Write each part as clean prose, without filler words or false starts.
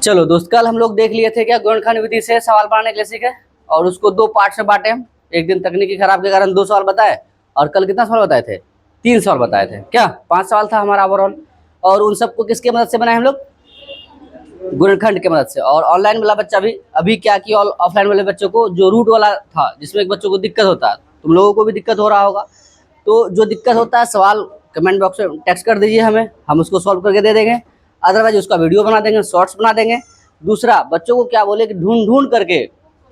चलो दोस्त, कल हम लोग देख लिए थे क्या गुणनखंड विधि से सवाल बनाने के लिए सीखे, और उसको दो पार्ट से बांटे हम। एक दिन तकनीकी खराब के कारण 2 सवाल बताए, और कल कितना सवाल बताए थे? 3 सवाल बताए थे। क्या 5 सवाल था हमारा ओवरऑल, और उन सबको किसके मदद से बनाए हम लोग? गुणनखंड की मदद से। और ऑनलाइन वाला बच्चा भी अभी क्या किया, ऑफलाइन वाले बच्चों को जो रूट वाला था, जिसमें एक बच्चों को दिक्कत होता है, तुम लोगों को भी दिक्कत हो रहा होगा, तो जो दिक्कत होता है सवाल कमेंट बॉक्स में टेक्स्ट कर दीजिए हमें, हम उसको सॉल्व करके दे देंगे। अदरवाइज उसका वीडियो बना देंगे, शॉर्ट्स बना देंगे। दूसरा, बच्चों को क्या बोले कि ढूंढ ढूंढ करके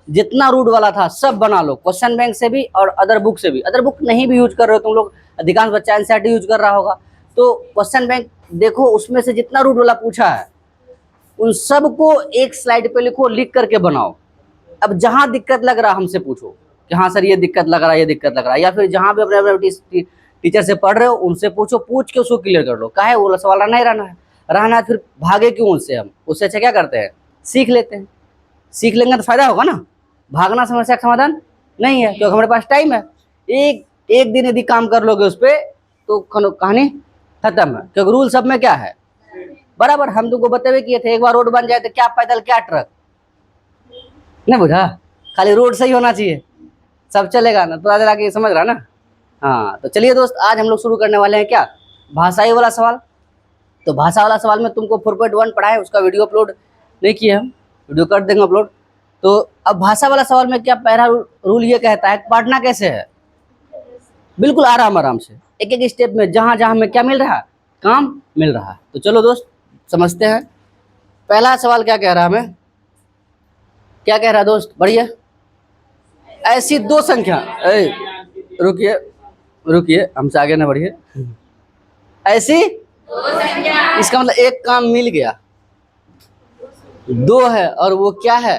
जितना रूट वाला था सब बना लो, क्वेश्चन बैंक से भी और अदर बुक से भी। अदर बुक नहीं भी यूज कर रहे हो तुम लोग, अधिकांश बच्चा एनसीईआरटी यूज कर रहा होगा, तो क्वेश्चन बैंक देखो, उसमें से जितना रूट वाला पूछा है उन सब को एक स्लाइड पे लिखो, लिख करके बनाओ। अब जहां दिक्कत लग रहा हमसे पूछो कि हाँ सर ये दिक्कत लग रहा है, ये दिक्कत लग रहा है, या फिर जहां भी अपने अपने टीचर से पढ़ रहे हो उनसे पूछो, पूछ के उसको क्लियर कर लो। काहे वो सवाल रहना ही रहना है, फिर भागे क्यों उनसे हम? उससे अच्छा क्या करते हैं, सीख लेते हैं। सीख लेंगे तो फायदा होगा ना, भागना समस्या का समाधान नहीं है, क्योंकि हमारे पास टाइम है। एक दिन यदि काम कर लोगे उस पर तो कहानी खत्म है, क्योंकि रूल सब में क्या है बराबर। हम तुमको बतेवे किए थे, एक बार रोड बन जाए तो क्या पैदल क्या ट्रक, नहीं बुझा? खाली रोड सही होना चाहिए, सब चलेगा ना, तो आगे आगे समझ रहा ना। हाँ, तो चलिए दोस्त, आज हम लोग शुरू करने वाले हैं क्या, भाषाई वाला सवाल। तो भाषा वाला सवाल में तुमको 4.1 पढ़ा है, उसका वीडियो अपलोड नहीं किए हम, वीडियो कर देंगे अपलोड। तो अब भाषा वाला सवाल में क्या पहला रूल ये कहता है, पढ़ना कैसे है, बिल्कुल आराम आराम से, एक एक स्टेप में जहाँ जहाँ हमें क्या मिल रहा है, काम मिल रहा है। तो चलो दोस्त समझते हैं। पहला सवाल क्या कह रहा है हमें, क्या कह रहा है दोस्त, बढ़िया। ऐसी दो संख्या, रुकिए रुकिए, हमसे आगे ना बढ़िए। ऐसी इसका मतलब एक काम मिल गया, 2 है और वो क्या है,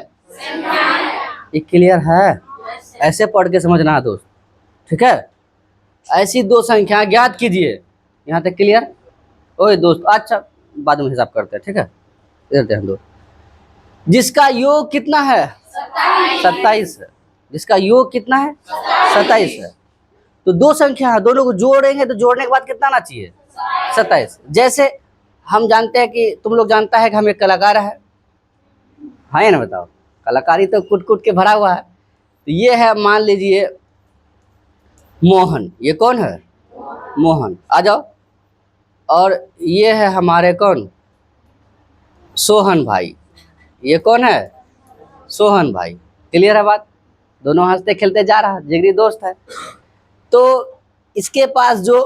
ये क्लियर है? ऐसे पढ़ के समझना है दोस्त, ठीक है। ऐसी 2 संख्या ज्ञात कीजिए, यहाँ तक क्लियर? ओए दोस्त, अच्छा बाद में हिसाब करते हैं, ठीक है। इधर ध्यान दो, जिसका योग कितना है, 27 है। जिसका योग कितना है, 27 है। तो 2 संख्या है, दोनों को जोड़ेंगे तो जोड़ने के बाद कितना आना चाहिए, 27। जैसे हम जानते हैं कि तुम लोग जानता है कि हम एक कलाकार है, हाँ या ना बताओ, कलाकारी तो कुट कुट के भरा हुआ है। तो ये है, मान लीजिए मोहन, ये कौन है, मोहन, आ जाओ। और ये है हमारे कौन, सोहन भाई, ये कौन है, सोहन भाई। क्लियर है बात? दोनों हंसते खेलते जा रहा, जिगरी दोस्त है। तो इसके पास जो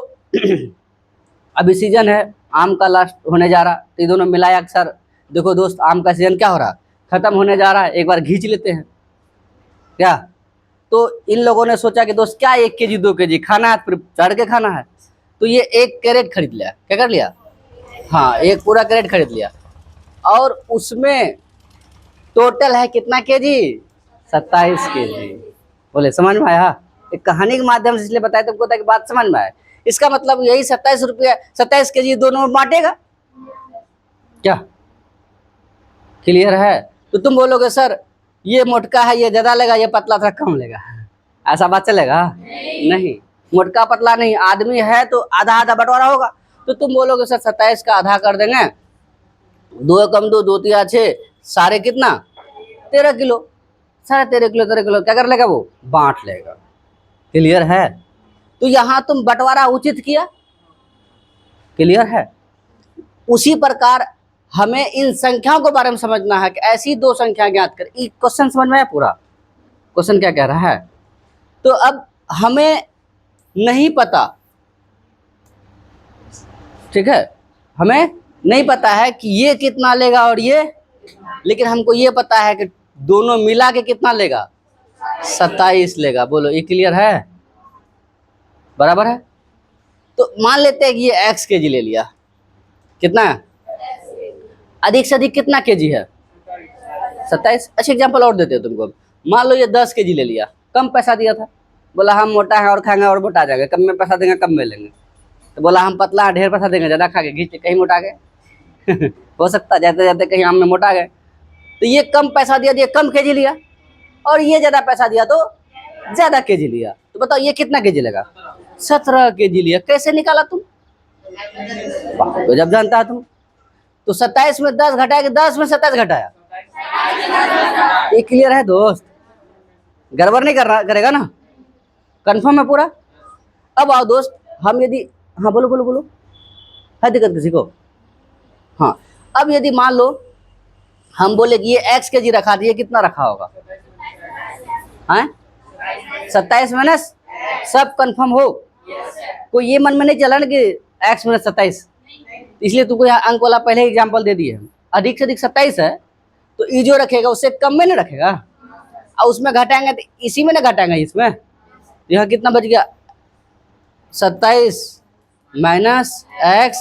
अभी सीजन है आम का, लास्ट होने जा रहा, तो ये दोनों मिलाया अक्सर। देखो दोस्त, आम का सीजन क्या हो रहा, खत्म होने जा रहा है, एक बार खींच लेते हैं क्या। तो इन लोगों ने सोचा कि दोस्त क्या 1 केजी 2 केजी खाना है, फिर चढ़ के खाना है, तो ये 1 कैरेट खरीद लिया। क्या कर लिया, हाँ, एक पूरा कैरेट खरीद लिया। और उसमें टोटल है कितना केजी, 27 केजी। बोले समझ में आया? एक कहानी के माध्यम से इसलिए बताया तुमको ताकि बात समझ में आए। इसका मतलब यही 27 रुपया, 27 केजी दोनों में बांटेगा क्या, क्लियर है? तो तुम बोलोगे सर ये मोटका है ये ज्यादा लेगा, ये पतला थोड़ा कम लेगा, ऐसा बात चलेगा? नहीं, मोटका पतला नहीं, आदमी है तो आधा आधा बंटवारा होगा। तो तुम बोलोगे सर 27 का आधा कर देंगे, 2 कम 2 2 3 6, सारे कितना 13 किलो, 13.5 किलो 13 किलो क्या कर लेगा, वो बांट लेगा। क्लियर है? तो यहाँ तुम बंटवारा उचित किया, क्लियर है? उसी प्रकार हमें इन संख्याओं के बारे में समझना है कि ऐसी 2 संख्या ज्ञात कर। ये क्वेश्चन समझ में आया पूरा? क्वेश्चन क्या कह रहा है? तो अब हमें नहीं पता, ठीक है, हमें नहीं पता है कि ये कितना लेगा और ये, लेकिन हमको ये पता है कि दोनों मिला के कितना लेगा, 27 लेगा। बोलो ये क्लियर है, बराबर है? तो मान लेते हैं कि ये x केजी ले लिया, कितना अधिक से अधिक कितना केजी है, 27। अच्छा एग्जाम्पल और देते हैं तुमको, मान लो ये 10 केजी ले लिया, कम पैसा दिया था, बोला हम मोटा है और खाएंगे और मोटा जाएंगे, कम में पैसा देंगे कम में लेंगे। तो बोला हम पतला है ढेर पैसा देंगे, ज़्यादा खा के घींच के कहीं मोटा गए हो सकता है जाते जाते कहीं आम में मोटा गए। तो ये कम पैसा दिया, ये कम केजी लिया, और ये ज़्यादा पैसा दिया तो ज़्यादा केजी लिया। तो बताओ ये कितना केजी लेगा, 17 केजी लिया। कैसे निकाला तुम, तो जब जानता है तुम। तो 27 में 10 घटाया कि 10 में 27 घटाया? ये क्लियर है दोस्त? गड़बड़ नहीं करेगा ना? कंफर्म है पूरा? अब आओ दोस्त, हम यदि, हाँ बोलो बोलो बोलो, है दिक्कत किसी को? हाँ, अब यदि मान लो हम बोले कि ये x के जी रखा दिए, कितना रखा होगा? हैं? 27 माइनस, सब कंफर्म हो? कोई ये मन में नहीं चला ना कि x माइनस 27, इसलिए तुमको यहाँ अंक वाला पहले एग्जाम्पल दे दिए। अधिक से अधिक 27 है, तो ई जो रखेगा उससे कम में नहीं रखेगा, और उसमें घटाएंगे तो इसी में ना घटाएंगे इसमें, तो यहाँ कितना बच गया? 27 माइनस x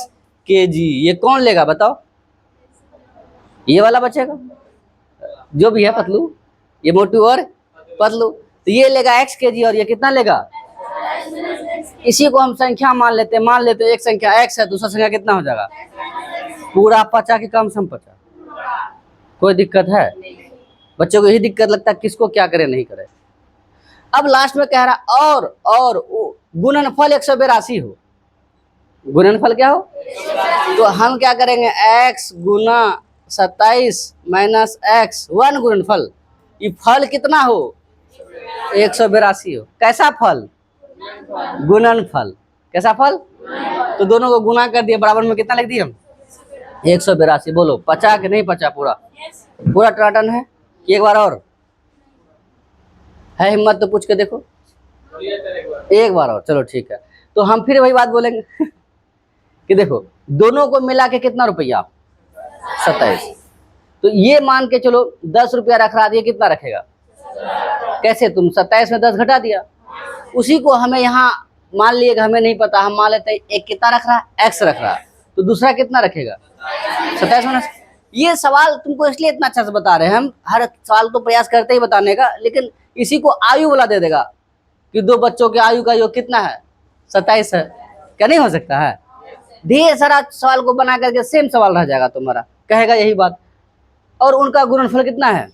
के जी। ये कौन लेगा बताओ? ये वाला बचेगा, जो भी है पतलू, ये मोटू और पतलू, तो ये लेगा x के जी और ये कितना लेगा? इसी को हम संख्या मान लेते हैं एक संख्या x है, दूसरा संख्या कितना हो जाएगा? पूरा 50 की कम सम 50। कोई दिक्कत है? बच्चों को यही दिक्कत लगता है, किसको क्या करे नहीं करे। अब लास्ट में कह रहा और गुणनफल 182 हो। गुणनफल क्या हो? तो हम क्या करेंगे? x गुना 27 माइनस x, 1 गुणनफल, ये फल कितना हो? 182 हो। कैसा फल? गुणनफल। कैसा फल? तो दोनों को गुना कर दिए, बराबर में कितना लिख दिए हम? 182। बोलो 50 कि नहीं 50? पूरा पूरा टनाटन है कि एक बार और है? हिम्मत तो पूछ के देखो, एक बार और। चलो ठीक है, तो हम फिर वही बात बोलेंगे कि देखो दोनों को मिला के कितना रुपया? 27। तो ये मान के चलो 10 रुपया रख रहा दिए, कितना रखेगा? कैसे? तुम 27 में 10 घटा दिया, उसी को हमें यहाँ मान लिए, हमें नहीं पता, हम मान लेते हैं एक कितना रख रहा है? x रख रहा है, तो दूसरा कितना रखेगा? 27 माइनस। ये सवाल तुमको इसलिए इतना अच्छा से बता रहे हैं, हम हर सवाल तो प्रयास करते ही बताने का, लेकिन इसी को आयु वाला दे देगा कि दो बच्चों के आयु का योग कितना है? 27 है। क्या नहीं हो सकता है? ढेर सारा सवाल को बना करके सेम सवाल रह जाएगा तुम्हारा, कहेगा यही बात। और उनका गुणनफल कितना है?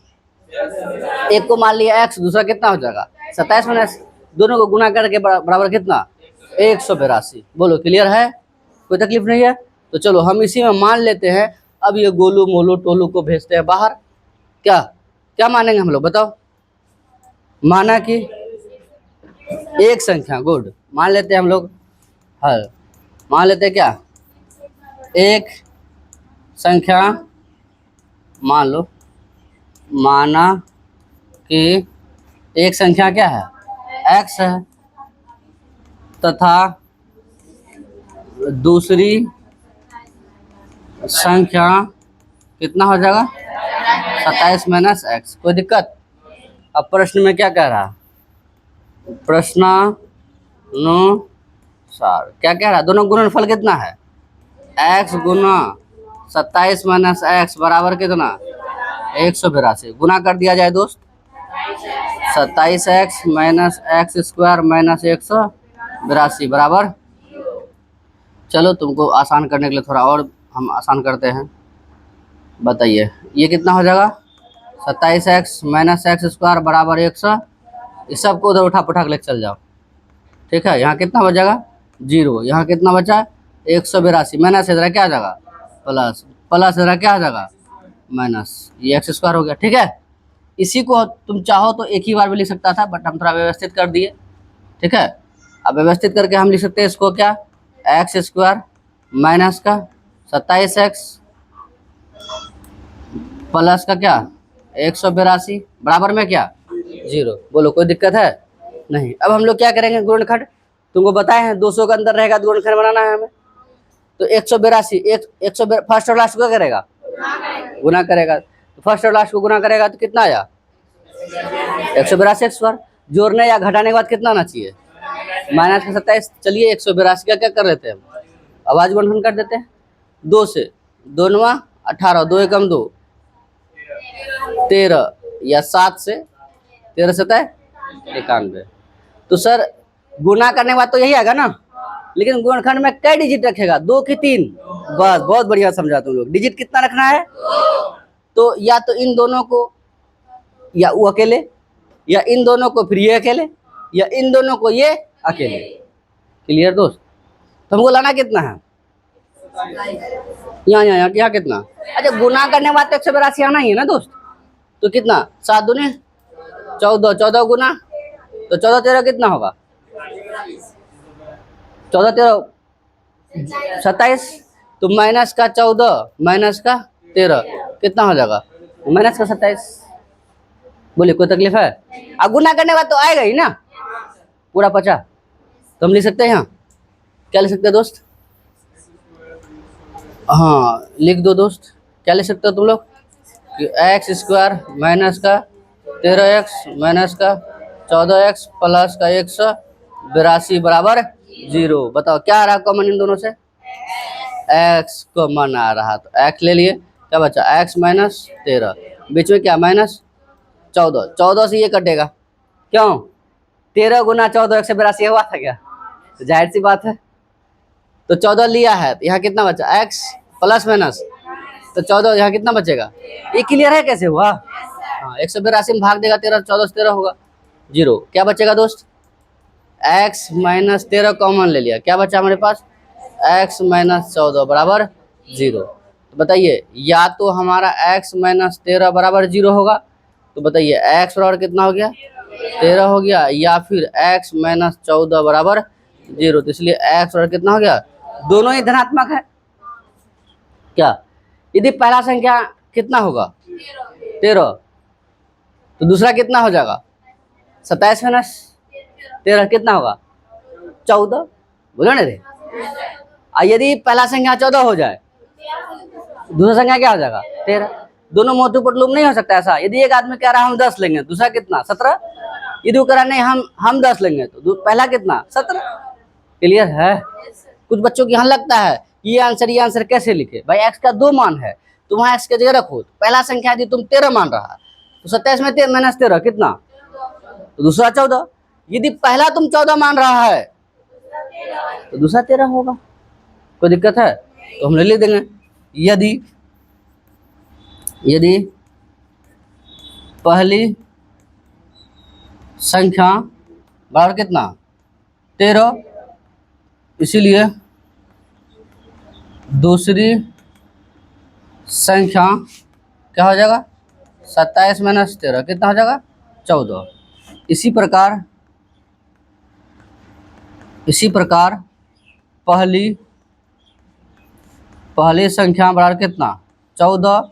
एक को मान लिया x, दूसरा कितना हो जाएगा? 27 माइनस, दोनों को गुना करके बराबर कितना? 182। बोलो क्लियर है? कोई तकलीफ नहीं है? तो चलो हम इसी में मान लेते हैं। अब ये गोलू मोलू टोलू को भेजते हैं बाहर। क्या क्या मानेंगे हम लोग बताओ? माना कि एक संख्या, गुड, मान लेते हैं हम लोग, हल मान लेते हैं क्या? एक संख्या मान लो, माना कि एक संख्या क्या है? x है, तथा दूसरी संख्या कितना हो जाएगा? 27 माइनस x। कोई दिक्कत? अब प्रश्न में क्या कह रहा? प्रश्नानुसार क्या कह रहा? दोनों गुणनफल कितना है? x गुना 27 माइनस x बराबर कितना? 182। गुना कर दिया जाए दोस्त, 27x minus x square minus 182 बराबर। चलो तुमको आसान करने के लिए थोड़ा और हम आसान करते हैं। बताइए ये कितना हो जाएगा? 27x माइनस एक्स स्क्वायर बराबर 100। इस सब को उधर उठा पठाक लेके चल जाओ, ठीक है? यहाँ कितना बचेगा? 0। यहाँ कितना बचा? 182। माइनस इधर क्या आ जाएगा? प्लस, प्लस इधर क्या आ जाएगा? माइनस। ये एक्स स्क्वायर हो गया, ठीक है? इसी को तुम चाहो तो एक ही बार भी लिख सकता था, बट हम थोड़ा व्यवस्थित कर दिए, ठीक है? अब व्यवस्थित करके हम लिख सकते हैं इसको क्या? एक्स स्क्वायर माइनस का 27x प्लस का क्या? 182 बराबर में क्या? 0। बोलो कोई दिक्कत है? नहीं। अब हम लोग क्या करेंगे? गुणनखंड तुमको बताए हैं, 200 के अंदर रहेगा तो गुणनखंड बनाना है हमें। तो 182 फर्स्ट और लास्ट को करेगा? गुना करेगा। तो फर्स्ट और लास्ट को गुना करेगा तो कितना आया? 182 एक्स स्क्वायर। जोड़ने या घटाने के बाद कितना आना चाहिए? माइनस का 27। चलिए 182 का क्या कर लेते हैं हम? आवाज गुणनखंड कर देते हैं। 2 से 2 9 18, 2 एकम 2 13, या 7 से 13 7 91। तो सर गुना करने के बाद तो यही आएगा ना, लेकिन गुणनखंड में कई डिजिट रखेगा? 2 की 3? बस, बहुत बढ़िया समझा तुम लोग। डिजिट कितना रखना है? तो या तो इन दोनों को या वो अकेले, या इन दोनों को फिर ये अकेले, या इन दोनों को ये अकेले। क्लियर दोस्त? तो हमको लाना कितना है? यहाँ कितना? अच्छा, गुना करने के बाद तो 182 आना ही है ना दोस्त। तो कितना? 7 दूनी 14, 14 गुना तो 14 13 कितना होगा? 14 13 27। तो माइनस का 14 माइनस का 13 कितना हो जाएगा? माइनस का 27। बोलिए कोई तकलीफ है? अब गुना करने के बाद तो आएगा ही ना पूरा 50। तो हम लिख सकते हैं यहाँ, क्या लिख सकते हैं दोस्त? हाँ लिख दो दोस्त, क्या लिख सकते हो तुम लोग? एक्स स्क्वायर माइनस का 13x माइनस का 14x प्लस का 182 बराबर 0। बताओ क्या आ रहा है कॉमन इन दोनों से? x कॉमन आ रहा, तो x ले लिए, क्या बचा? x माइनस 13, बीच में क्या? माइनस 14, 14 से ये कटेगा, क्यों? 13 गुना 14 182 हुआ था क्या? तो जाहिर सी बात है। तो 14 लिया है, तो यहाँ कितना बचा? x प्लस माइनस, तो 14 यहाँ कितना बचेगा? ये क्लियर है कैसे हुआ? हाँ 182 में भाग देगा 13, 14 से 13 होगा 0। क्या बचेगा दोस्त? x माइनस 13 कॉमन ले लिया, क्या बचा हमारे पास? x माइनस 14 बराबर 0। तो बताइए या तो हमारा x माइनस 13 बराबर 0 होगा, तो बताइए x बराबर कितना हो गया? 13 हो गया, या फिर x माइनस 14 बराबर 0। तो इसलिए x बराबर कितना हो गया? दोनों ही धनात्मक है क्या? यदि पहला संख्या कितना होगा? 13, तो दूसरा कितना हो जाएगा? 27 माइनस 13 कितना होगा? 14। बोलो ना रे। यदि पहला संख्या 14 हो जाए, दूसरा संख्या क्या हो जाएगा? 13। दोनों मोटू पतलूम नहीं हो सकता ऐसा। यदि एक आदमी कह रहा है हम 10 लेंगे, दूसरा कितना? 17। यदि वो कह रहा नहीं हम 10 लेंगे, तो पहला कितना? 17। क्लियर है? कुछ बच्चों की यहाँ लगता है ये आंसर कैसे लिखे भाई? x का 2 मान है तो वहाँ x की जगह रखो। पहला संख्या यदि तुम 13 मान रहा है, तो 27 में माइनस 13 कितना? तो दूसरा 14। यदि पहला तुम 14 मान रहा है तो दूसरा 13 होगा। कोई दिक्कत है? तो हम लिख देंगे यदि पहली संख्या बराबर कितना? 13, इसीलिए दूसरी संख्या क्या हो जाएगा? 27 माइनस 13 कितना हो जाएगा? 14। इसी प्रकार पहली संख्या बराबर कितना? 14,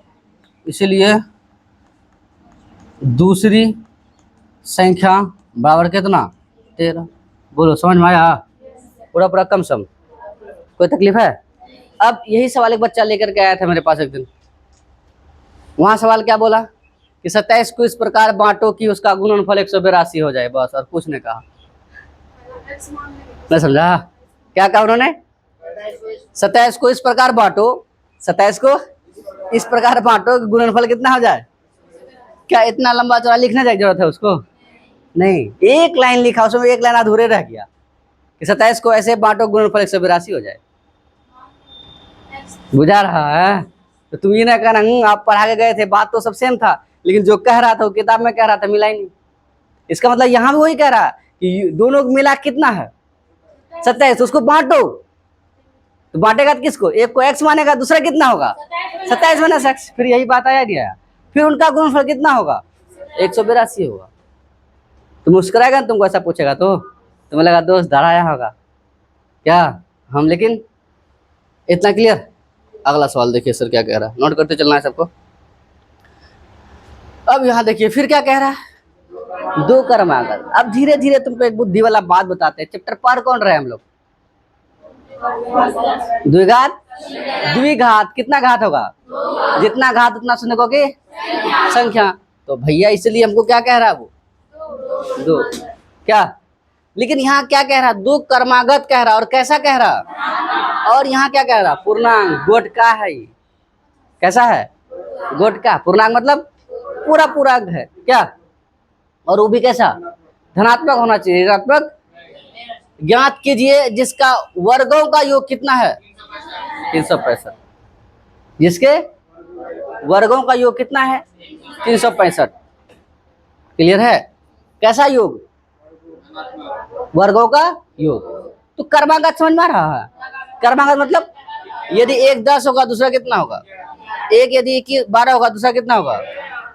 इसीलिए दूसरी संख्या बराबर कितना? 13। बोलो समझ में आया? पूरा कम सम, कोई तकलीफ है? अब यही सवाल एक बच्चा लेकर के आया था मेरे पास एक दिन। वहाँ सवाल क्या बोला कि 27 को इस प्रकार बांटो कि उसका गुणनफल 182 हो जाए, बस। और कुछ नहीं कहा। मैं समझा क्या कहा उन्होंने? 27 को इस प्रकार बांटो, 27 को इस प्रकार बांटो कि गुणनफल कितना हो जाए। क्या इतना लंबा चौड़ा लिखने की जरूरत है उसको? नहीं, एक लाइन लिखा, उसमें एक लाइन अधूरे रह गया कि 27 को ऐसे बांटो गुणनफल 182 हो जाए। बुझा रहा है? तो तुम ये ना कहना आप पढ़ा के गए थे, बात तो सब सेम था, लेकिन जो कह रहा था वो किताब में कह रहा था मिला ही नहीं। इसका मतलब यहाँ भी वही कह रहा कि दोनों मिला कितना है? 27। उसको बांटो, तो बांटेगा किसको? एक को x मानेगा, दूसरा कितना होगा? 27 माइनस x। फिर यही बात आया गया। फिर उनका गुणनफल कितना होगा? 182 होगा। तो मुस्कुराएगा ना तुमको ऐसा पूछेगा तो तुम्हें लगा दोस्त धड़ाया होगा क्या हम। लेकिन इतना क्लियर। अगला सवाल देखिए सर क्या कह रहा है, नोट करते चलना है सबको। अब यहाँ देखिए फिर क्या कह रहा है? 2 क्रमागत। अब धीरे धीरे तुमको एक बुद्धि वाला बात बताते हैं। चैप्टर पढ़ कौन रहे हम लोग? द्विघात द्विघात। कितना घात होगा? जितना घात उतना शून्य को की संख्या। तो भैया इसलिए हमको क्या कह रहा है वो? 2 क्या। लेकिन यहाँ क्या कह रहा? 2 क्रमागत कह रहा। और कैसा कह रहा? और यहाँ क्या कह रहा? पूर्णांक गोटका है। कैसा है? गोटका। पूर्णांक मतलब पूरा अंक है क्या? और वो भी कैसा? धनात्मक होना चाहिए। ऋणात्मक ज्ञात कीजिए जिसका वर्गों का योग कितना है? 365। जिसके वर्गों का योग कितना है? 365। क्लियर है? कैसा योग? वर्गों का योग। तो क्रमागत समझ में आ रहा है? क्रमागत मतलब यदि एक 10 होगा दूसरा कितना होगा? एक यदि 12 होगा दूसरा कितना होगा?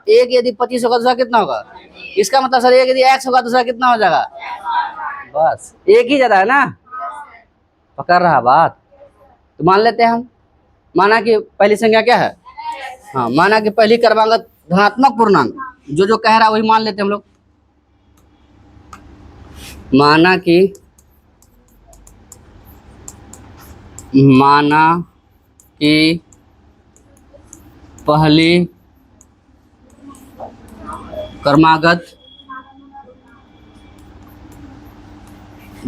एक यदि 25 होगा दूसरा कितना होगा? इसका मतलब सर एक यदि x होगा दूसरा कितना हो जाएगा? बस एक ही ज्यादा है ना, पकड़ रहा बात। तो मान लेते हैं हम, माना कि पहली संख्या क्या है, हाँ माना कि पहली क्रमांक धनात्मक पूर्णांक, जो कह रहा है वही मान लेते हैं हम लोग। माना कि पहली क्रमागत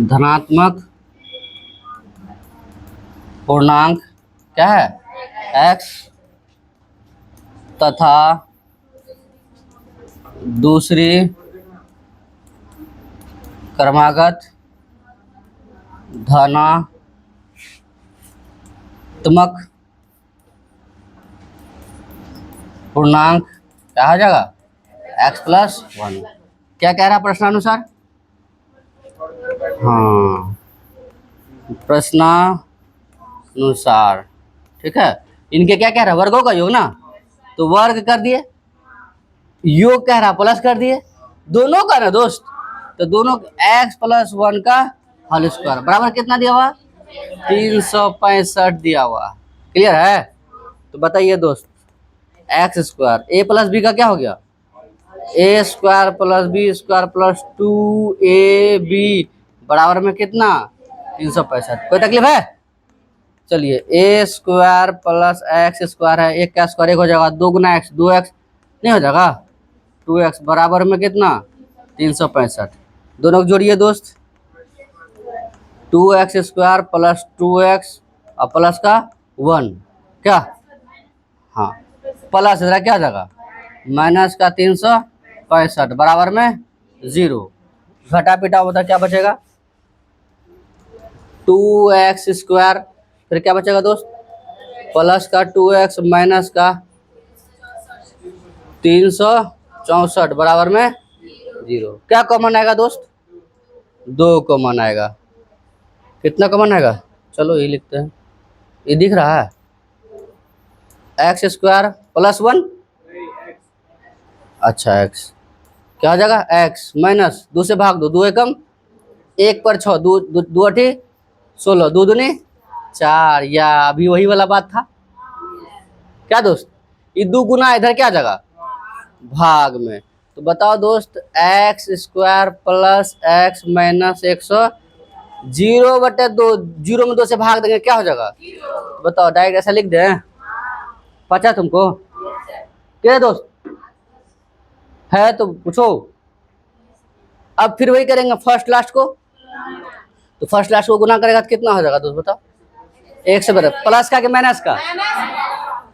धनात्मक पूर्णांक क्या है? x तथा दूसरी क्रमागत धनात्मक पूर्णांक क्या हो जाएगा? x+1। क्या कह रहा है प्रश्नानुसार? हाँ प्रश्नानुसार, ठीक है। इनके क्या कह रहा है? वर्गों का योग ना, तो वर्ग कर दिए, योग कह रहा प्लस कर दिए, दोनों का ना दोस्त, तो दोनों x+1 का होल स्क्वायर बराबर कितना दिया हुआ? 365 दिया हुआ। क्लियर है? तो बताइए दोस्त, x square a plus B का क्या हो गया? a square plus B square plus 2ab बराबर में कितना? 365। कोई तकलीफ है? चलिए a square plus x square है, एक का स्क्वायर एक हो जाएगा, 2 गुना x 2x नहीं हो जाएगा, 2x बराबर में कितना? 365। दोनों को जोड़िए दोस्त, 2x स्क्वायर प्लस 2x और प्लस का 1 क्या, हाँ प्लस इधर क्या हो जाएगा? माइनस का 365 बराबर में 0। घटा पिटा बता क्या बचेगा? 2x स्क्वायर, फिर क्या बचेगा दोस्त? प्लस का 2x माइनस का 364 बराबर में 0। क्या कॉमन आएगा दोस्त? 2 कॉमन आएगा। कितना कॉमन आएगा? चलो ये लिखते हैं, ये दिख रहा है x स्क्वायर प्लस 1, अच्छा x क्या हो जाएगा? x माइनस 2 से भाग दो, 2 एकम 1 पर 6, 2 अठी 16, 2 दूनी 4, या अभी वही वाला बात था क्या दोस्त? ये 2 गुना इधर क्या जगह? भाग में। तो बताओ दोस्त, x square plus x minus 100 0/2, 0 में 2 से भाग देंगे क्या हो जाएगा? बताओ डायरेक्ट ऐसा लिख दें? पता तुमको क्या दोस्त है? तो पूछो। अब फिर वही करेंगे फर्स्ट लास्ट को, तो फर्स्ट लास्ट को गुना करेगा तो कितना हो जाएगा दोस्त बताओ? 1 से बराबर, प्लस का कि माइनस का?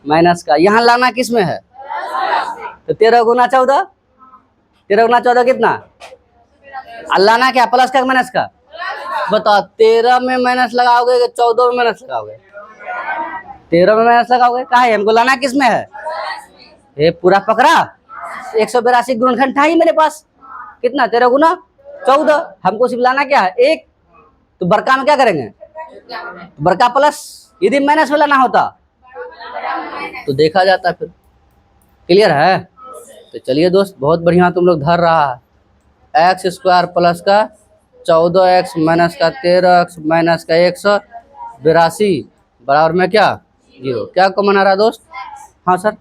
माइनस का। यहाँ लाना किस में है? तो 13 गुना 14, 13 गुना 14 कितना? और लाना क्या? प्लस का माइनस का? बताओ 13 में माइनस लगाओगे कि 14 में माइनस लगाओगे? 13 में माइनस लगाओगे। कहा है हमको लाना किस में है? ये पूरा पकड़ा, 182 गुणनखंड था ही मेरे पास, कितना? 13 गुना 14। हमको सिर्फ लाना क्या है? 1। तो बड़का में क्या करेंगे? बड़का प्लस, यदि माइनस में लाना होता तो देखा जाता फिर। क्लियर है? तो चलिए दोस्त, बहुत बढ़िया तुम लोग धर रहा है। एक्स स्क्वायर प्लस का 14x माइनस का 13x माइनस का 182 बराबर में क्या? 0। क्या कॉमन आ रहा दोस्त? हाँ सर,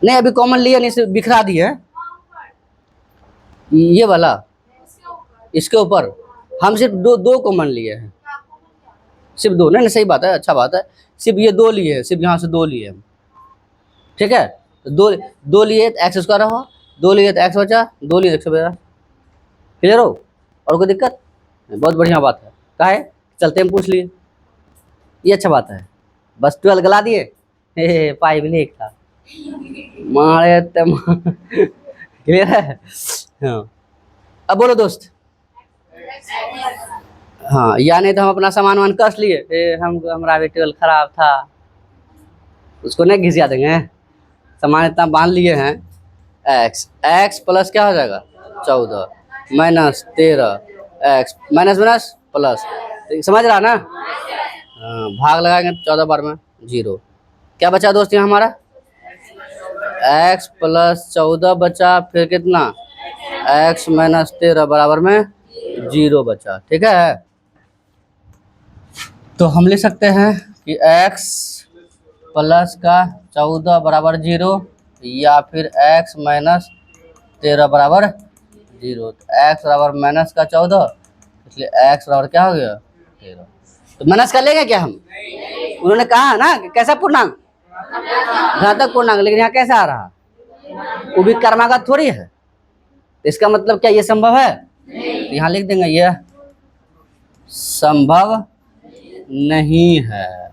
नहीं अभी कॉमन लिए नहीं, सिर्फ बिखरा दिए ये वाला, इसके ऊपर हम सिर्फ दो कॉमन लिए हैं, सिर्फ 2। नहीं सही बात है, अच्छा बात है, सिर्फ ये 2 लिए हैं, सिर्फ यहाँ से 2 लिए हम, ठीक है। तो 2 लिए तो एक्स स्क्वायर हो, 2 लिए तो एक्स बचा, 2 लिए 1 बचा। क्लियर हो? और कोई दिक्कत? बहुत बढ़िया बात है। कहा है चलते हम पूछ लिए, ये अच्छा बात है। बस 12 गला दिए, पाई भी नहीं था मारे तम। क्लियर है? हाँ अब बोलो दोस्त। हाँ, या नहीं तो हम अपना सामान वान कस लिए, हमारा भी 12 खराब था, उसको नहीं घिसिया देंगे। सामान इतना बांध लिए हैं, x प्लस क्या हो जाएगा? 14 minus 13 x minus minus plus समझ रहा ना? हाँ, भाग लगाएंगे 14 बार में 0। क्या बचा दोस्त यहाँ हमारा? x प्लस 14 बचा, फिर कितना? x माइनस 13 बराबर में 0 बचा। ठीक है, तो हम लिख सकते हैं कि x प्लस का 14 बराबर 0 या फिर x माइनस 13 बराबर 0। x बराबर माइनस का 14, इसलिए x बराबर क्या हो गया? 13। तो माइनस कर लेंगे क्या हम? उन्होंने कहा ना कि कैसा पूर्णांक? घातक पूर्णांक, लेकिन यहाँ कैसा आ रहा? वो भी क्रमागत थोड़ी है, तो इसका मतलब क्या ये संभव है? तो यहाँ लिख देंगे ये संभव नहीं है।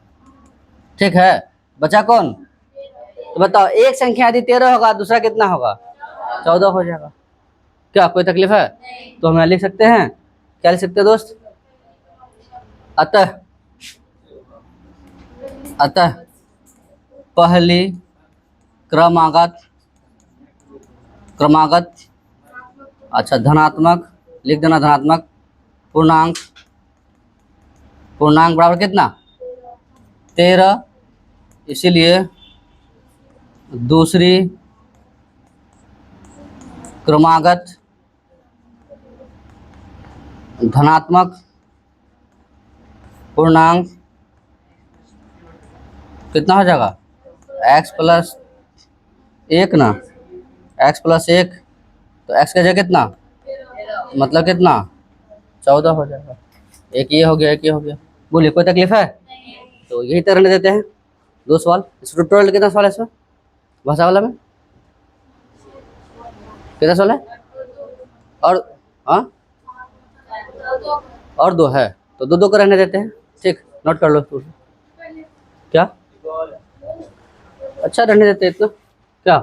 ठीक है, बचा कौन? तो बताओ, एक संख्या यदि 13 होगा, दूसरा कितना होगा? 14 हो जाएगा। क्या कोई तकलीफ है? तो हम लिख सकते हैं, क्या लिख सकते हैं दोस्त? अतः पहली क्रमागत अच्छा धनात्मक लिख देना, धनात्मक पूर्णांक बराबर कितना? 13, इसीलिए दूसरी क्रमागत धनात्मक पूर्णांक कितना हो जाएगा? x प्लस 1 ना, x प्लस 1, तो x का जगह कितना? मतलब कितना? 14 हो जाएगा। एक ये हो गया, एक ये हो गया। बोलिए, कोई तकलीफ है? तो यही तरह देते हैं 2 सवाल। इस टोटल कितना सवाल है इसमें? भाषा वाला में कितना सवाल है? और हाँ, और 2 है, तो 2 को रहने देते हैं। ठीक, नोट कर लो। क्या? अच्छा, रहने देते हैं। इतना क्या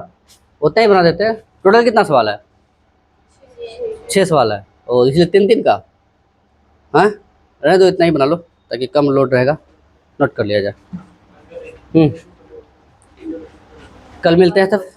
उतना ही बना देते हैं। टोटल कितना सवाल है? 6 सवाल है, और इसलिए 3 का। हाँ, रहने दो, इतना ही बना लो ताकि कम लोड रहेगा, नोट कर लिया जाए। कल मिलते हैं तब।